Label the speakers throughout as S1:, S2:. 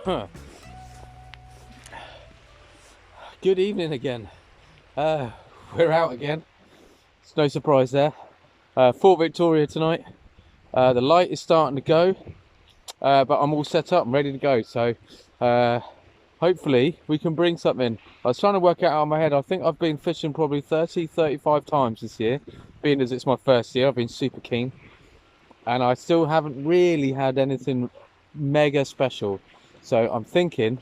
S1: Good evening again. We're out again. It's no surprise there. Fort Victoria tonight. The light is starting to go, but I'm all set up and ready to go. So hopefully we can bring something. I was trying to work it out in my head. I think I've been fishing probably 35 times this year. Being as it's my first year, I've been super keen. And I still haven't really had anything mega special. So I'm thinking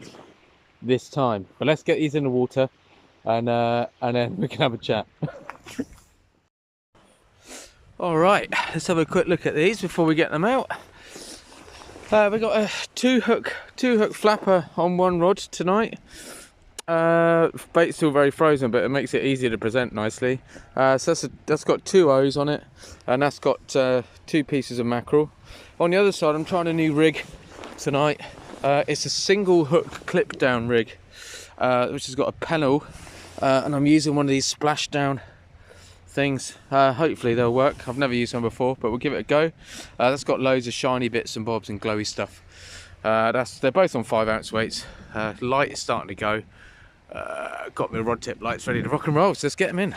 S1: this time. But let's get these in the water and then we can have a chat. All right, let's have a quick look at these before we get them out. We've got a two hook flapper on one rod tonight. Bait's still very frozen, but it makes it easier to present nicely. So that's got two O's on it, and that's got two pieces of mackerel. On the other side, I'm trying a new rig tonight. It's a single hook clip down rig, which has got a panel, and I'm using one of these splashdown things. Hopefully they'll work. I've never used one before, but we'll give it a go. That's got loads of shiny bits and bobs and glowy stuff. They're both on 5-ounce weights. Light is starting to go. Got my rod tip lights ready to rock and roll, so let's get them in.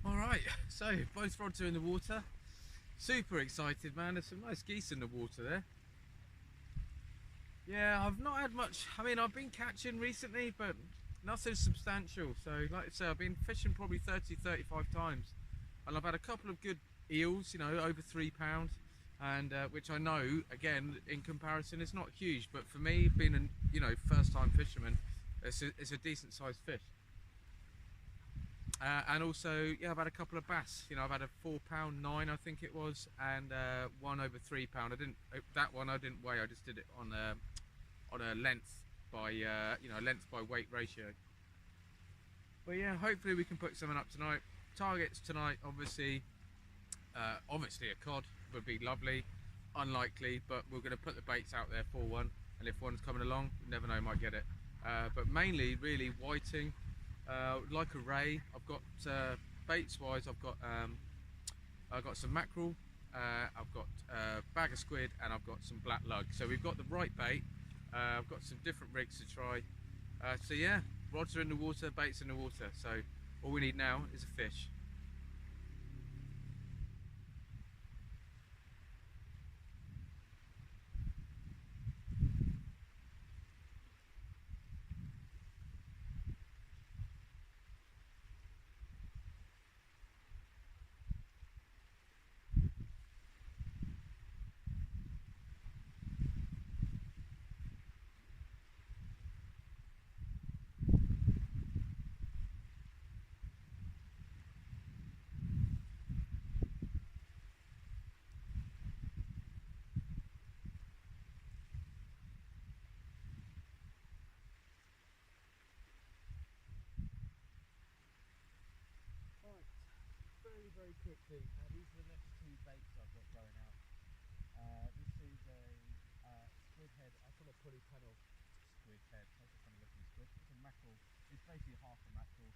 S1: Alright, so both rods are in the water. Super excited, man. There's some nice geese in the water there. Yeah, I've not had much. I mean, I've been catching recently, but nothing substantial. So like I say, I've been fishing probably 35 times, and I've had a couple of good eels, you know, over £3, and which I know, again, in comparison, it's not huge, but for me, being a first time fisherman, it's a decent sized fish. And also, yeah, I've had a couple of bass. You know, I've had a £4.9, I think it was, and one over £3. That one I didn't weigh. I just did it on a length by length by weight ratio. But yeah, hopefully we can put something up tonight. Targets tonight, obviously a cod would be lovely. Unlikely, but we're going to put the baits out there for one. And if one's coming along, you never know, might get it. But mainly, really, whiting. Like a ray. I've got baits wise, I've got some mackerel, I've got a bag of squid, and I've got some black lug. So we've got the right bait. I've got some different rigs to try. So yeah, rods are in the water, baits in the water. So all we need now is a fish. Very quickly, these are the next two baits I've got going out. This is a squid head. I call it pulley panel squid head. That's a funny looking squid. It's a mackerel. It's basically half a mackerel.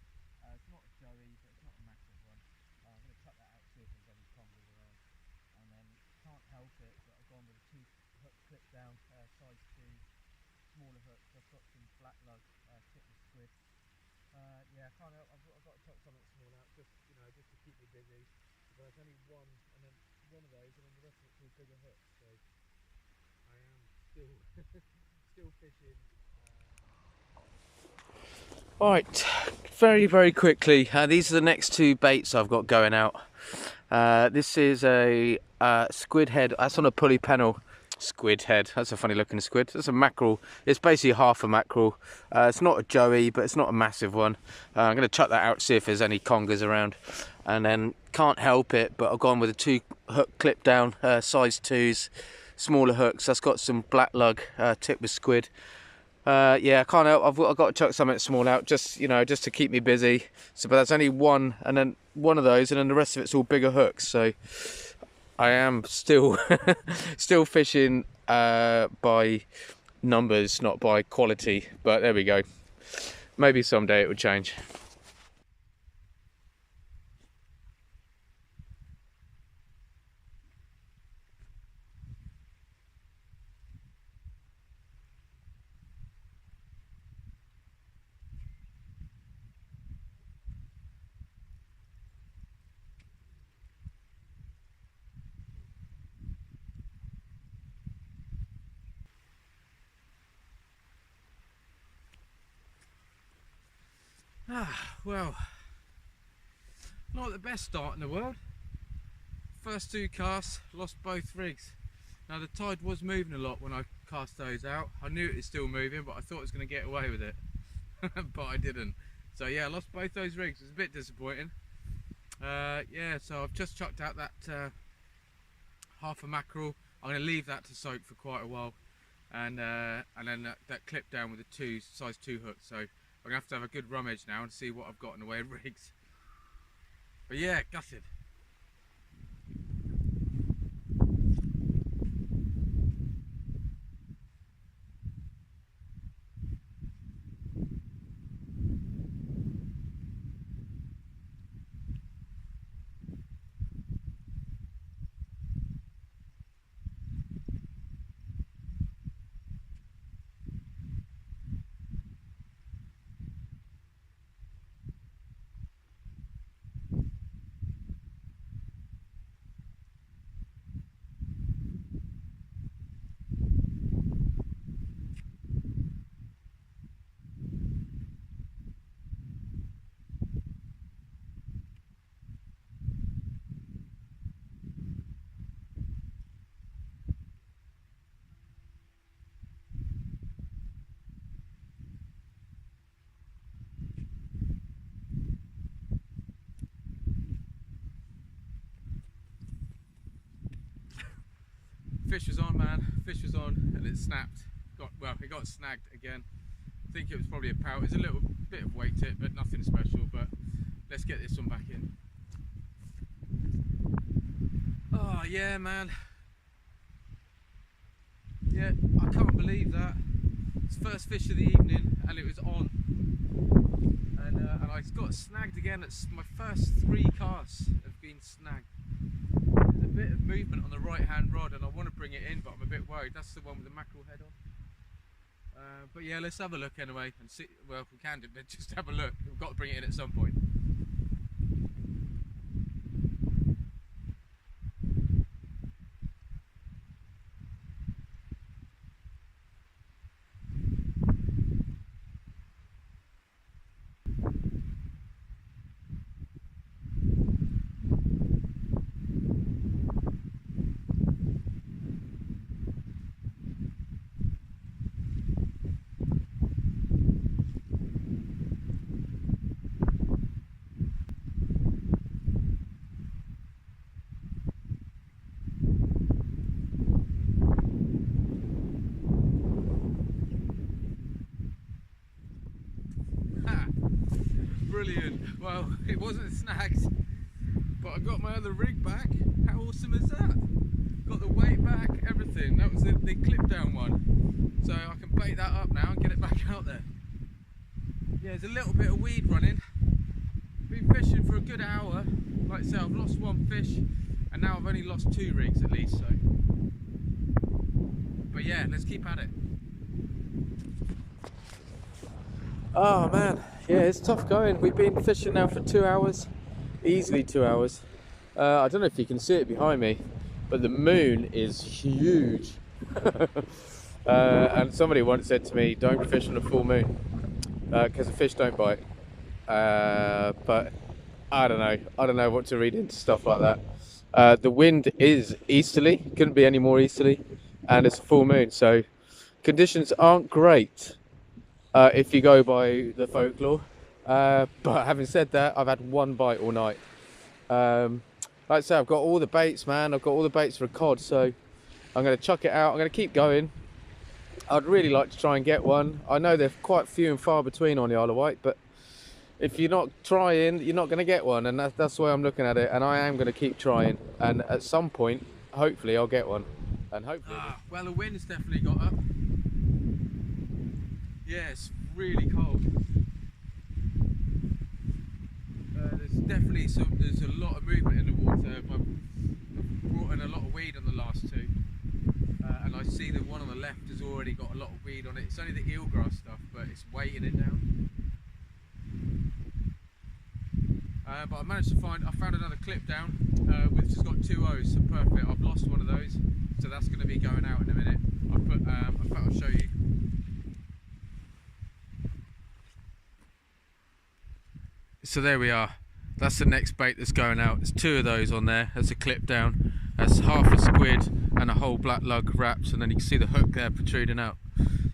S1: It's not a joey, but it's not a massive one. I'm going to cut that out, see if there's any congers around. And then can't help it, but I've gone with a two hook clip down, size 2, smaller hooks. I've got some black lug tip of squid. Yeah, I can't help. I've got to chuck something small out, just to keep me busy. But there's only one, and then one of those, and then the rest of it's all bigger hooks. So I am still still fishing. All right, very quickly. These are the next two baits I've got going out. This is a squid head. That's on a pulley panel.
S2: squid head. That's a funny looking squid. That's a mackerel. It's basically half a mackerel. It's not a joey, but it's not a massive one. I'm going to chuck that out, see if there's any congers around. And then can't help it, but I've gone with a 2 hook clip down, size 2s, smaller hooks. That's got some black lug tipped with squid. Yeah, I can't help. I've got to chuck something small out, just just to keep me busy. So, but that's only one, and then one of those, and then the rest of it's all bigger hooks. So I am still still fishing by numbers, not by quality. But there we go. Maybe someday it would change.
S1: Well, not the best start in the world. First 2 casts, lost both rigs. Now the tide was moving a lot when I cast those out. I knew it was still moving, but I thought I was going to get away with it. But I didn't. So yeah, I lost both those rigs. It was a bit disappointing. Yeah, so I've just chucked out that half a mackerel. I'm going to leave that to soak for quite a while. And then that clip down with the size 2 hooks. So I'm going to have a good rummage now and see what I've got in the way of rigs. But yeah, gutted. Fish was on, man. Fish was on, and it snapped. It got snagged again. I think it was probably a pout. It's a little bit of weight tip, but nothing special. But let's get this one back in. Oh yeah, man. Yeah, I can't believe that. It's first fish of the evening, and it was on. And I got snagged again. It's my first 3 casts have been snagged. There's a bit of movement on the right hand rod and I want to bring it in, but I'm a bit worried. That's the one with the mackerel head on. But yeah, let's have a look anyway and see. Well, if we can do it, just have a look. We've got to bring it in at some point. Brilliant. Well, it wasn't snagged, but I got my other rig back. How awesome is that? Got the weight back, everything. That was the clip down one. So I can bait that up now and get it back out there. Yeah, there's a little bit of weed running. Been fishing for a good hour. Like I say, I've lost 1 fish and now I've only lost 2 rigs at least. So, but yeah, let's keep at it. Oh man, yeah, it's tough going. We've been fishing now for 2 hours, easily 2 hours. I don't know if you can see it behind me, but the moon is huge. And somebody once said to me, don't fish on a full moon, because the fish don't bite. But I don't know what to read into stuff like that. The wind is easterly, couldn't be any more easterly.
S2: and it's a full moon, so conditions aren't great if you go by the folklore. But having said that, I've had one bite all night. Like I say, I've got all the baits, man. I've got all the baits for a cod, so I'm going to chuck it out. I'm going to keep going. I'd really like to try and get one. I know they're quite few and far between on the Isle of Wight, but if you're not trying, you're not going to get one, and that's the way I'm looking at it. And I am going to keep trying, and at some point, hopefully, I'll get one. And hopefully,
S1: well, the wind's definitely got up. Yeah, it's really cold. There's definitely there's a lot of movement in the water. I've brought in a lot of weed on the last two, and I see the one on the left has already got a lot of weed on it. It's only the eelgrass stuff, but it's weighting it down. But I managed to find another clip down, which has got 2 O's, so perfect. I've lost one of those, so that's going to be going out in a minute. I thought I'll show you. So there we are. That's the next bait that's going out. There's 2 of those on there. That's a clip down. That's half a squid and a whole black lug wraps, and then you can see the hook there protruding out.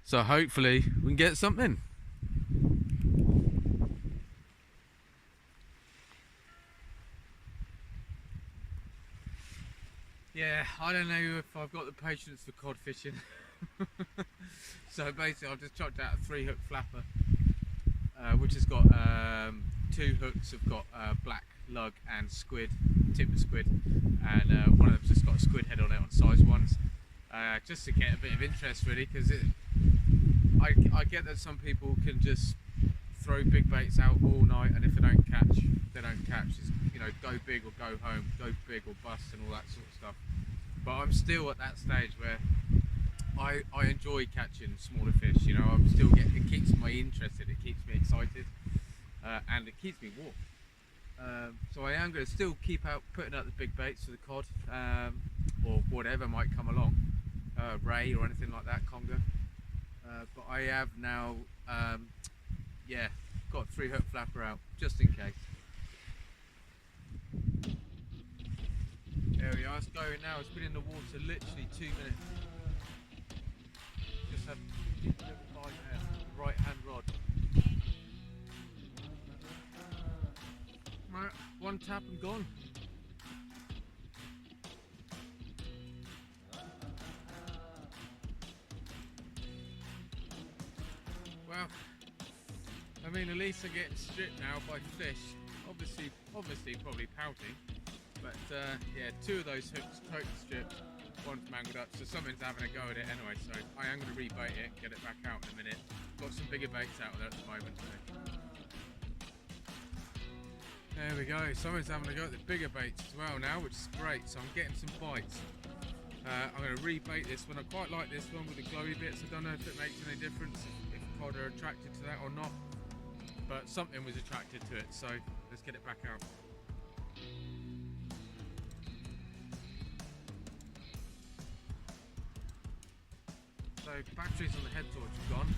S1: So hopefully we can get something. Yeah, I don't know if I've got the patience for cod fishing. So basically I've just chucked out a 3-hook flapper, which has got 2 hooks have got black lug and squid, tip of squid, and one of them's just got a squid head on it on size 1s, just to get a bit of interest really, because I get that some people can just throw big baits out all night, and if they don't catch, they don't catch. It's, you know, go big or go home, go big or bust and all that sort of stuff. But I'm still at that stage where I enjoy catching smaller fish. You know, I'm still it keeps me interested, it keeps me excited, and it keeps me warm. So I am going to still keep out putting out the big baits for the cod, or whatever might come along, ray or anything like that, conger. But I have now, yeah, got a 3-hook flapper out just in case. There we are, it's going now. It's been in the water literally 2 minutes. Just had a little bite there, the right hand rod. Right, 1 tap and gone. Well, I mean, at least I'm getting stripped now by fish. Obviously probably pouting. But yeah, 2 of those hooks totally stripped, 1's mangled up, so someone's having a go at it anyway, so I am going to rebait it, get it back out in a minute. Got some bigger baits out there at the moment. So. There we go, someone's having a go at the bigger baits as well now, which is great, so I'm getting some bites. I'm going to rebait this one. I quite like this one with the glowy bits. I don't know if it makes any difference if cod are attracted to that or not, but something was attracted to it, so let's get it back out. So batteries on the head torch are gone,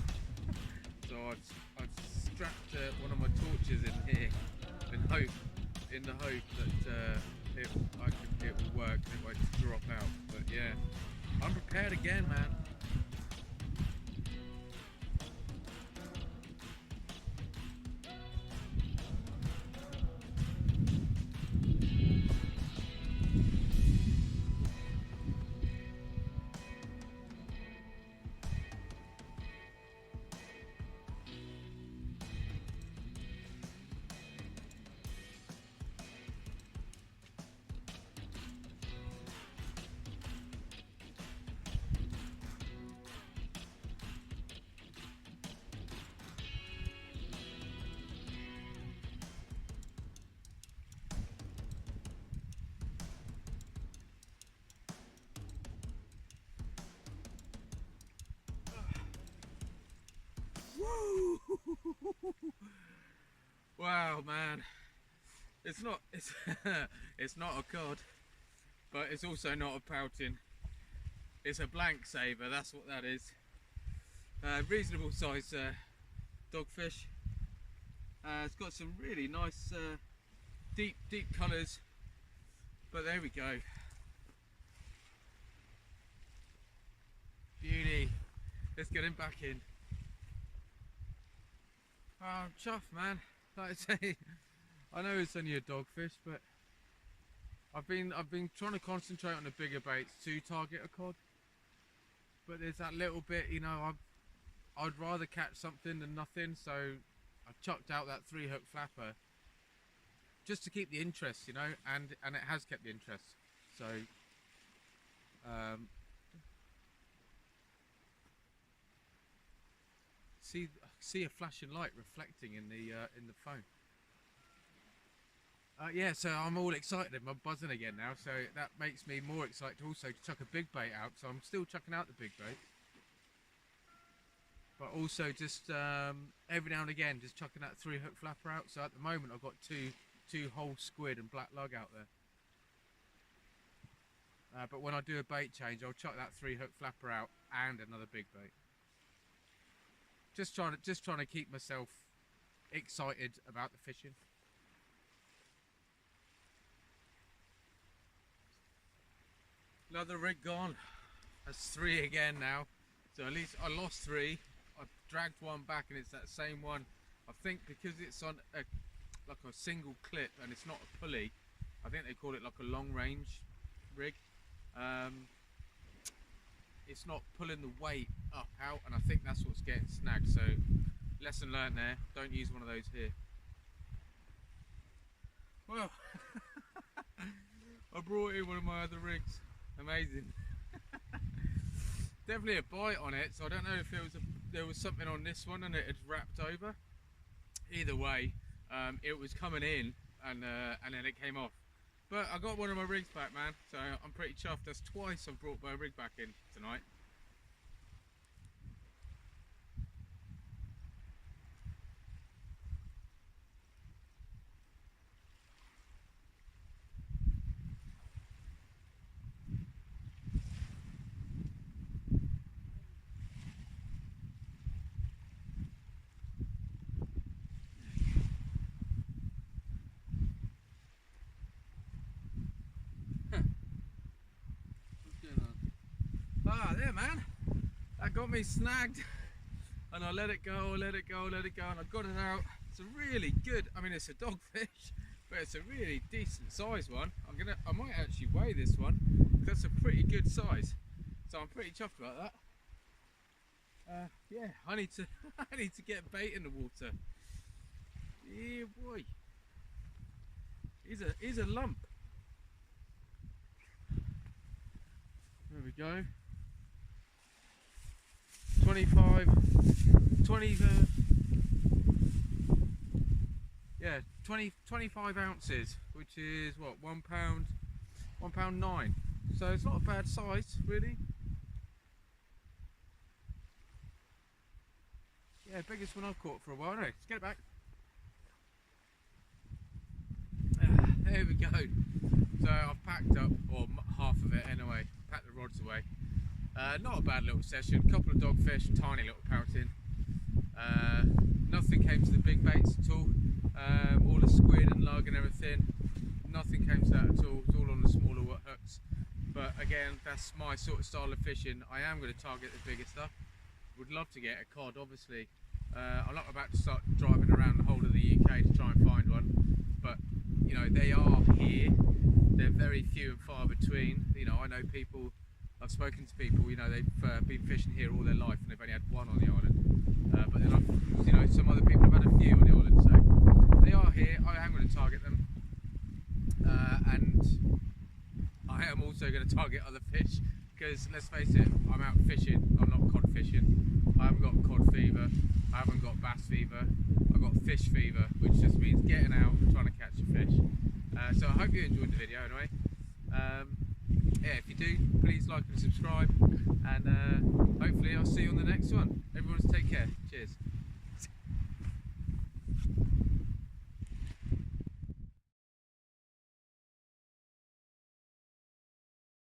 S1: so I've strapped one of my torches in here in the hope that it will work and it won't just drop out. But yeah, I'm prepared again, man. Wow, man, it's not a cod, but it's also not a pouting. It's a blank saver, that's what that is. Reasonable size dogfish. It's got some really nice deep colours, but there we go. Beauty. Let's get him back in. Oh, I'm chuffed, man. Like I say, I know it's only a dogfish, but I've been trying to concentrate on the bigger baits to target a cod. But there's that little bit, you know, I'd rather catch something than nothing, so I chucked out that 3-hook flapper just to keep the interest, you know, and it has kept the interest. So see a flashing light reflecting in the phone. Yeah, so I'm all excited. I'm buzzing again now, so that makes me more excited also to chuck a big bait out. So I'm still chucking out the big bait, but also just every now and again just chucking that 3-hook flapper out. So at the moment I've got two whole squid and black lug out there. But when I do a bait change, I'll chuck that 3-hook flapper out and another big bait. Just trying to keep myself excited about the fishing. Another rig gone. That's 3 again now. So at least I lost 3. I dragged one back, and it's that same one. I think because it's on like a single clip and it's not a pulley. I think they call it like a long range rig. It's not pulling the weight up out, and I think that's what's getting snagged. So lesson learned there. Don't use one of those here. Well, I brought in one of my other rigs. Amazing. Definitely a bite on it, so I don't know if there was something on this one and it had wrapped over. Either way, it was coming in and then it came off. But I got one of my rigs back, man, so I'm pretty chuffed. That's twice I've brought my rig back in tonight. Ah, there, man. That got me snagged, and I let it go, and I got it out. It's a really good. I mean, it's a dogfish, but it's a really decent size one. I might actually weigh this one. That's a pretty good size, so I'm pretty chuffed about that. Yeah, I need to get bait in the water. Yeah, boy. He's a lump. There we go. 25 ounces, which is what, £1.9. So it's not a bad size, really. Yeah, biggest one I've caught for a while. Anyway, let's get it back. There we go. So I've packed up, or half of it anyway, packed the rods away. Not a bad little session, couple of dogfish, tiny little pouting. Nothing came to the big baits at all. All the squid and lug and everything, nothing came to that at all. It's all on the smaller hooks. But again, that's my sort of style of fishing. I am going to target the bigger stuff. Would love to get a cod, obviously. I'm not about to start driving around the whole of the UK to try and find one. But, you know, they are here. They're very few and far between. You know, I know people, I've spoken to people, you know, they've been fishing here all their life and they've only had one on the island. But then I've, you know, some other people have had a few on the island, so they are here. I am going to target them, and I am also going to target other fish, because let's face it, I'm out fishing, I'm not cod fishing. I haven't got cod fever, I haven't got bass fever, I've got fish fever, which just means getting out and trying to catch a fish. So I hope you enjoyed the video anyway. Yeah, if you do, please like and subscribe, and hopefully I'll see you on the next one. Everyone take care. Cheers.